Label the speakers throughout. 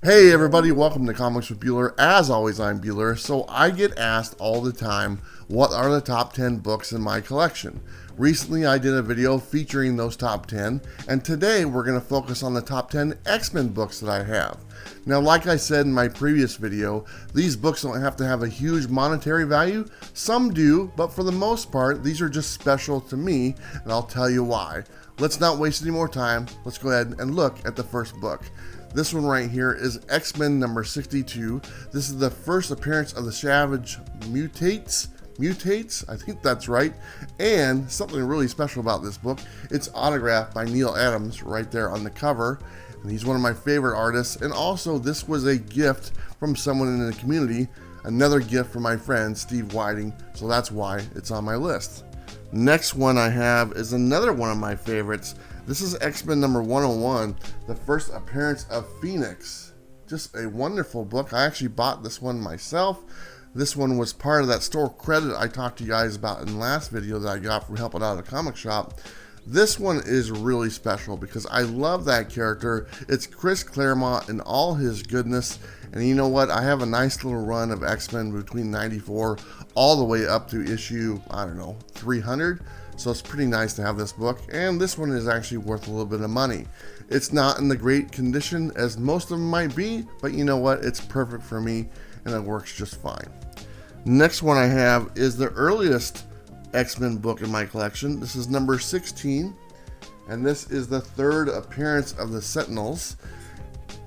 Speaker 1: Hey everybody, welcome to Comics with Bueller. As always, I'm Bueller. So I get asked all the time, what are the top 10 books in my collection? Recently I did a video featuring those top 10, and today we're going to focus on the top 10 X-Men books that I have. Now, like I said in my previous video, these books don't have to have a huge monetary value. Some do, but for the most part, these are just special to me, and I'll tell you why. Let's not waste any more time. Let's go ahead and look at the first book. This one right here is X-Men number 62. This is the first appearance of the Savage Mutates, I think that's right. And something really special about this book, it's autographed by Neil Adams right there on the cover. And he's one of my favorite artists. And also this was a gift from someone in the community, another gift from my friend Steve Whiting. So that's why it's on my list. Next one I have is another one of my favorites. This is X-Men number 101, the first appearance of Phoenix. Just a wonderful book. I actually bought this one myself. This one was part of that store credit I talked to you guys about in the last video that I got from helping out at a comic shop. This one is really special because I love that character. It's Chris Claremont and all his goodness. And you know what? I have a nice little run of X-Men between 94 all the way up to issue, I don't know, 300. So it's pretty nice to have this book, and this one is actually worth a little bit of money. It's not in the great condition as most of them might be, but you know what? It's perfect for me, and it works just fine. Next one I have is the earliest X-Men book in my collection. This is number 16, and this is the third appearance of the Sentinels.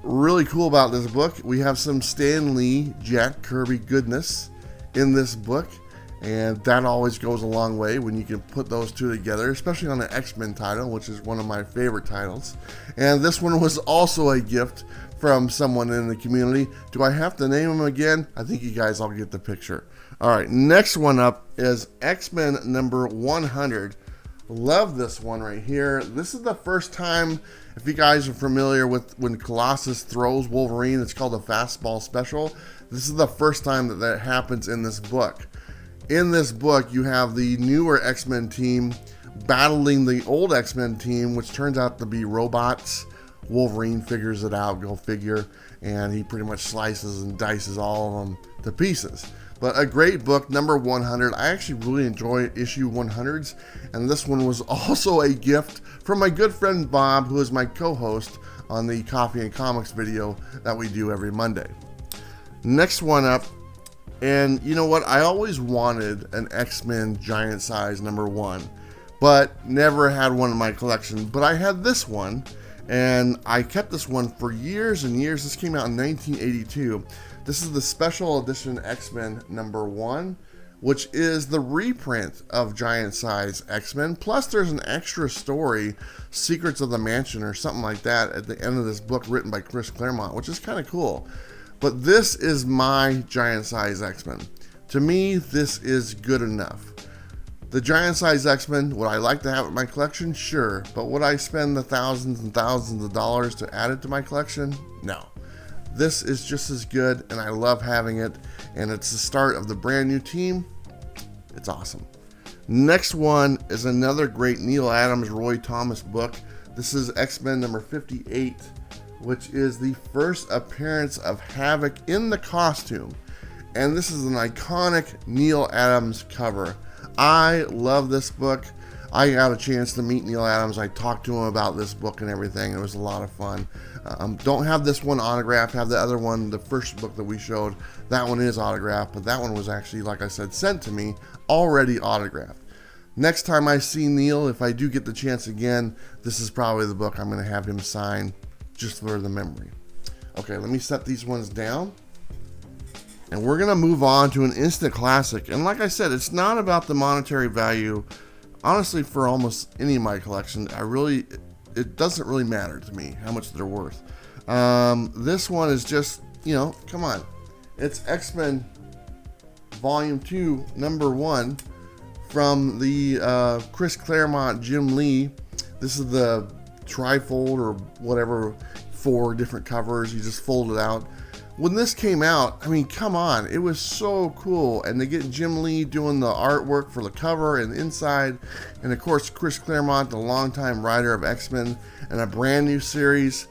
Speaker 1: Really cool about this book, we have some Stan Lee, Jack Kirby goodness in this book. And that always goes a long way when you can put those two together, especially on an X-Men title, which is one of my favorite titles. And this one was also a gift from someone in the community. Do I have to name them again? I think you guys all get the picture. All right, next one up is X-Men number 100. Love this one right here. This is the first time, if you guys are familiar with when Colossus throws Wolverine, it's called a fastball special. This is the first time that happens in this book. In this book, you have the newer X-Men team battling the old X-Men team, which turns out to be robots. Wolverine figures it out, go figure, and he pretty much slices and dices all of them to pieces. But a great book, number 100. I actually really enjoy issue 100s, and this one was also a gift from my good friend Bob, who is my co-host on the Coffee and Comics video that we do every Monday. Next one up, and you know what, I always wanted an X-Men giant size number 1, but never had one in my collection. But I had this one, and I kept this one for years and years. This came out in 1982. This is the special edition X-Men number 1, which is the reprint of giant size X-Men. Plus there's an extra story, Secrets of the Mansion or something like that, at the end of this book written by Chris Claremont, which is kind of cool. But this is my giant size X-Men. To me, this is good enough. The giant size X-Men, would I like to have it in my collection? Sure. But would I spend the thousands and thousands of dollars to add it to my collection? No. This is just as good, and I love having it. And it's the start of the brand new team. It's awesome. Next one is another great Neil Adams, Roy Thomas book. This is X-Men number 58. Which is the first appearance of Havoc in the costume. And this is an iconic Neil Adams cover. I love this book. I got a chance to meet Neil Adams. I talked to him about this book and everything. It was a lot of fun. Don't have this one autographed. Have the other one, the first book that we showed. That one is autographed, but that one was actually, like I said, sent to me already autographed. Next time I see Neil, if I do get the chance again, this is probably the book I'm going to have him sign, just for the memory. Okay, let me set these ones down. And we're going to move on to an instant classic. And like I said, it's not about the monetary value. Honestly, for almost any of my collection, it doesn't really matter to me how much they're worth. This one is just, you know, come on. It's X-Men Volume 2, number 1 from the Chris Claremont, Jim Lee. This is the trifold or whatever, 4 different covers. You just fold it out. When this came out, I mean, come on, it was so cool. And they get Jim Lee doing the artwork for the cover and inside, and of course Chris Claremont, the longtime writer of X-Men, and a brand new series.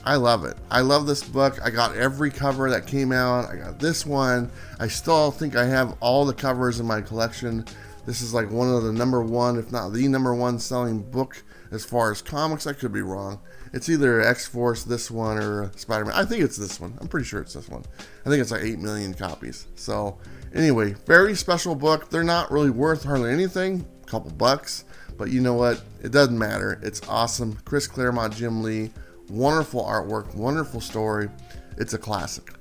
Speaker 1: I love it. I love this book. I got every cover that came out. I got this one. I still think I have all the covers in my collection. This is like one of the #1, if not the #1 selling book as far as comics. I could be wrong. It's either X-Force, this one, or Spider-Man. I think it's this one. I'm pretty sure it's this one. I think it's like 8 million copies. So anyway, very special book. They're not really worth hardly anything, a couple bucks, but you know what? It doesn't matter. It's awesome. Chris Claremont, Jim Lee, wonderful artwork, wonderful story. It's a classic.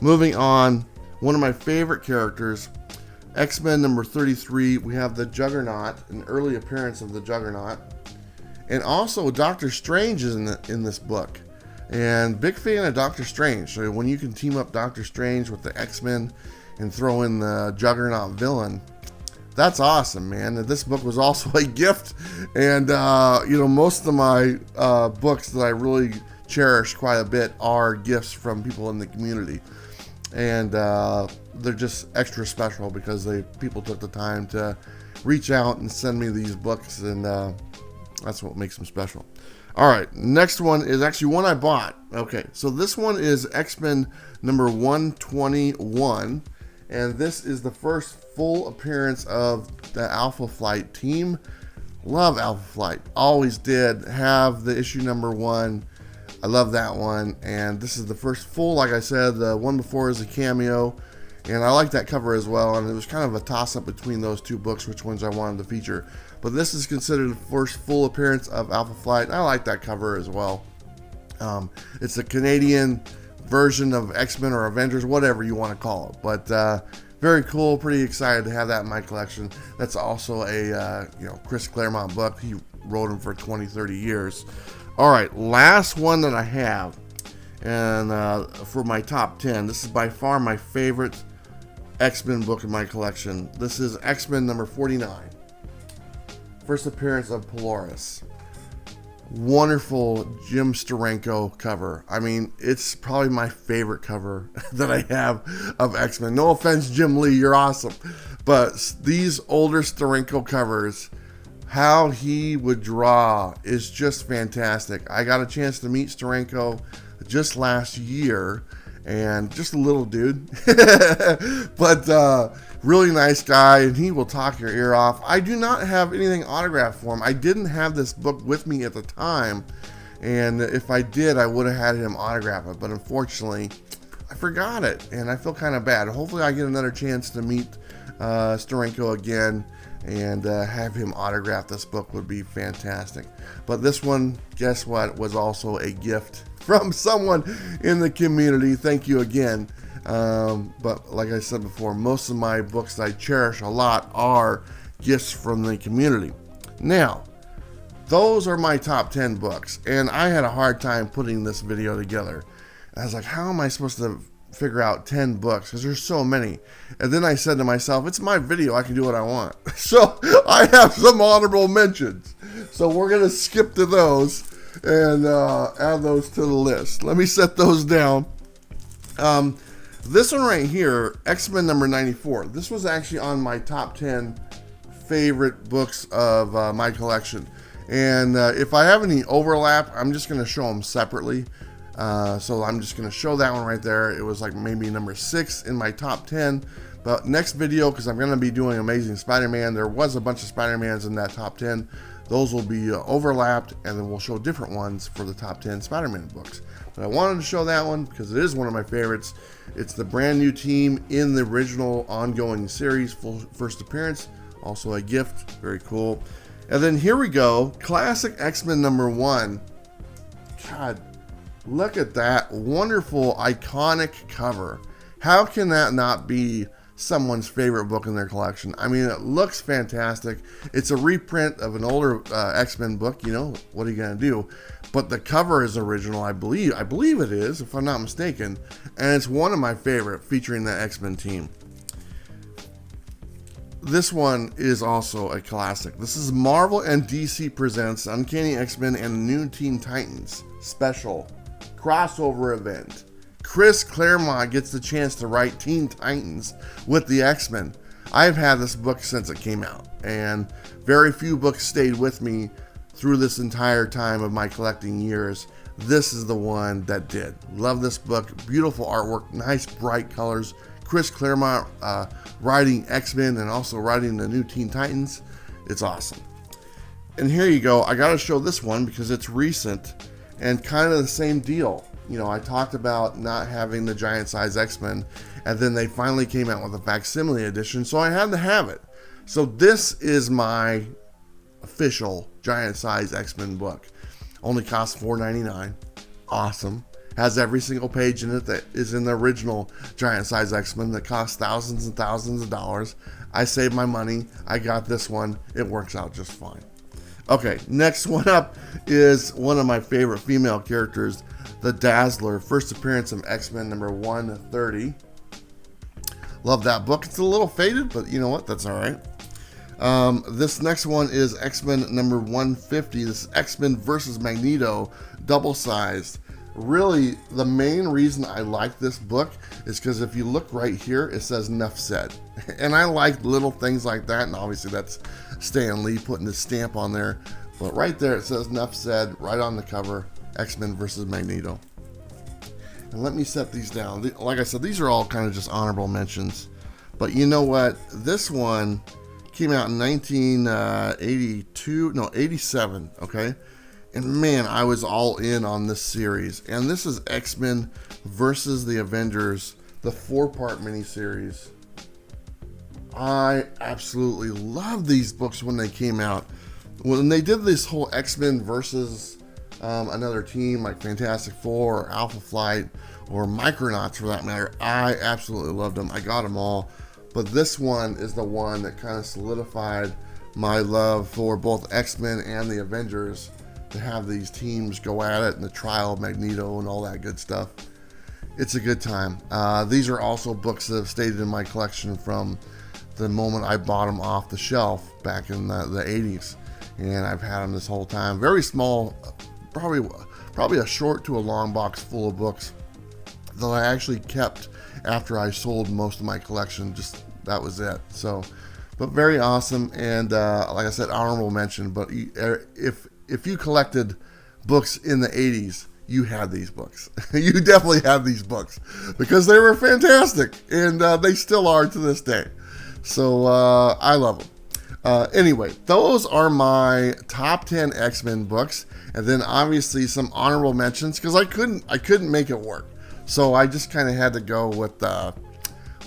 Speaker 1: Moving on, one of my favorite characters, X-Men #33. We have the Juggernaut, an early appearance of the Juggernaut. And also Doctor Strange is in this book. And big fan of Doctor Strange. So when you can team up Doctor Strange with the X-Men and throw in the Juggernaut villain, that's awesome, man. And this book was also a gift. And, you know, most of my books that I really cherish quite a bit are gifts from people in the community. And they're just extra special because people took the time to reach out and send me these books, and that's what makes them special. All right, next one is actually one I bought. Okay, so this one is X-Men #121, and this is the first full appearance of the Alpha Flight team. Love Alpha Flight, always did. Have the issue #1. I love that one, and this is the first full. Like I said, the one before is a cameo, and I like that cover as well. And it was kind of a toss-up between those two books, which ones I wanted to feature. But this is considered the first full appearance of Alpha Flight. I like that cover as well. It's a Canadian version of X-Men or Avengers, whatever you want to call it. But very cool. Pretty excited to have that in my collection. That's also a Chris Claremont book. He wrote them for 20, 30 years. All right, last one that I have, and for my top 10, this is by far my favorite X-Men book in my collection. This is X-Men #49. First appearance of Polaris. Wonderful Jim Steranko cover. I mean, it's probably my favorite cover that I have of X-Men. No offense, Jim Lee, you're awesome. But these older Steranko covers, how he would draw is just fantastic. I got a chance to meet Steranko just last year, and just a little dude, but really nice guy, and he will talk your ear off. I do not have anything autographed for him. I didn't have this book with me at the time, and if I did, I would have had him autograph it, but unfortunately, I forgot it, and I feel kind of bad. Hopefully I get another chance to meet Steranko again, and have him autograph this book would be fantastic. But this one, guess what, was also a gift from someone in the community. Thank you again. But like I said before, most of my books that I cherish a lot are gifts from the community. Now, those are my top 10 books, and I had a hard time putting this video together. I was like, how am I supposed to figure out 10 books, because there's so many? And then I said to myself, it's my video, I can do what I want. So I have some honorable mentions, so we're gonna skip to those and add those to the list. Let me set those down. This one right here, X-Men #94, this was actually on my top 10 favorite books of my collection, and if I have any overlap, I'm just gonna show them separately. So I'm just going to show that one right there. It was like maybe #6 in my top 10. But next video, because I'm going to be doing Amazing Spider-Man, there was a bunch of Spider-Mans in that top 10. Those will be overlapped, and then we'll show different ones for the top 10 Spider-Man books. But I wanted to show that one because it is one of my favorites. It's the brand new team in the original ongoing series, full first appearance. Also a gift. Very cool. And then here we go. Classic X-Men #1. God, look at that wonderful, iconic cover. How can that not be someone's favorite book in their collection? I mean, it looks fantastic. It's a reprint of an older X-Men book. You know, what are you going to do? But the cover is original, I believe. I believe it is, if I'm not mistaken. And it's one of my favorite, featuring the X-Men team. This one is also a classic. This is Marvel and DC presents Uncanny X-Men and New Teen Titans special crossover event. Chris Claremont gets the chance to write Teen Titans with the X-Men. I've had this book since it came out, and very few books stayed with me through this entire time of my collecting years. this is the one that did. Love this book. Beautiful artwork, nice bright colors. Chris Claremont writing X-Men and also writing the new Teen Titans. It's awesome. And here you go. I got to show this one because it's recent and kind of the same deal. You know, I talked about not having the giant size X-Men, and then they finally came out with a facsimile edition, so I had to have it. So this is my official giant size X-Men book. Only costs $4.99. Awesome. Has every single page in it that is in the original giant size X-Men that costs thousands and thousands of dollars. I saved my money. I got this one. It works out just fine. Okay, next one up is one of my favorite female characters, the Dazzler. First appearance of X-Men number 130. Love that book. It's a little faded, but you know what? That's all right. This next one is X-Men number 150. This is X-Men versus Magneto, double-sized. Really, the main reason I like this book is because if you look right here, it says "Nuff said," and I like little things like that. And obviously, that's Stan Lee putting his stamp on there. But right there, it says "Nuff said" right on the cover. X-Men versus Magneto. And let me set these down. Like I said, these are all kind of just honorable mentions. But you know what? This one came out in 87. Okay. And man, I was all in on this series. And this is X-Men versus the Avengers, the 4-part miniseries. I absolutely loved these books when they came out. When they did this whole X-Men versus another team like Fantastic Four or Alpha Flight or Micronauts for that matter, I absolutely loved them. I got them all. But this one is the one that kind of solidified my love for both X-Men and the Avengers, to have these teams go at it and the trial of Magneto and all that good stuff. It's a good time. These are also books that have stayed in my collection from the moment I bought them off the shelf back in the 80s. And I've had them this whole time. Very small, probably a short to a long box full of books that I actually kept after I sold most of my collection. Just that was it. So, but very awesome. And like I said, honorable mention. But if you collected books in the 80s, you had these books. You definitely had these books because they were fantastic, and they still are to this day. So I love them. Anyway, those are my top 10 X-Men books, and then obviously some honorable mentions because I couldn't make it work. So I just kind of had to go with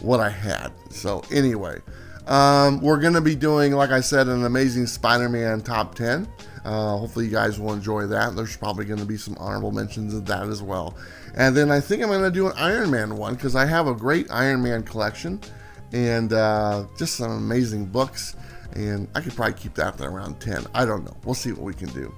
Speaker 1: what I had. So anyway, we're going to be doing, like I said, an Amazing Spider-Man top 10. Hopefully you guys will enjoy that. There's probably going to be some honorable mentions of that as well. And then I think I'm going to do an Iron Man one because I have a great Iron Man collection and just some amazing books. And I could probably keep that at around 10. I don't know. We'll see what we can do.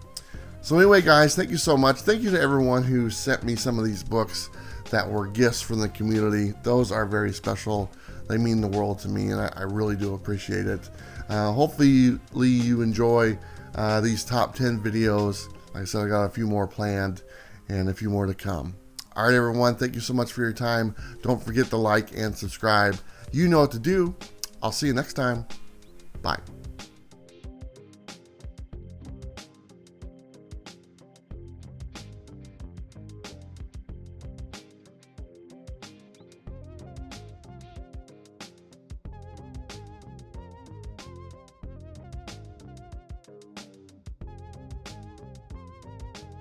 Speaker 1: So anyway, guys, thank you so much. Thank you to everyone who sent me some of these books that were gifts from the community. Those are very special. They mean the world to me, and I really do appreciate it. Hopefully you enjoy these top 10 videos. Like I said, I got a few more planned and a few more to come. All right, everyone, thank you so much for your time. Don't forget to like and subscribe. You know what to do. I'll see you next time. Bye.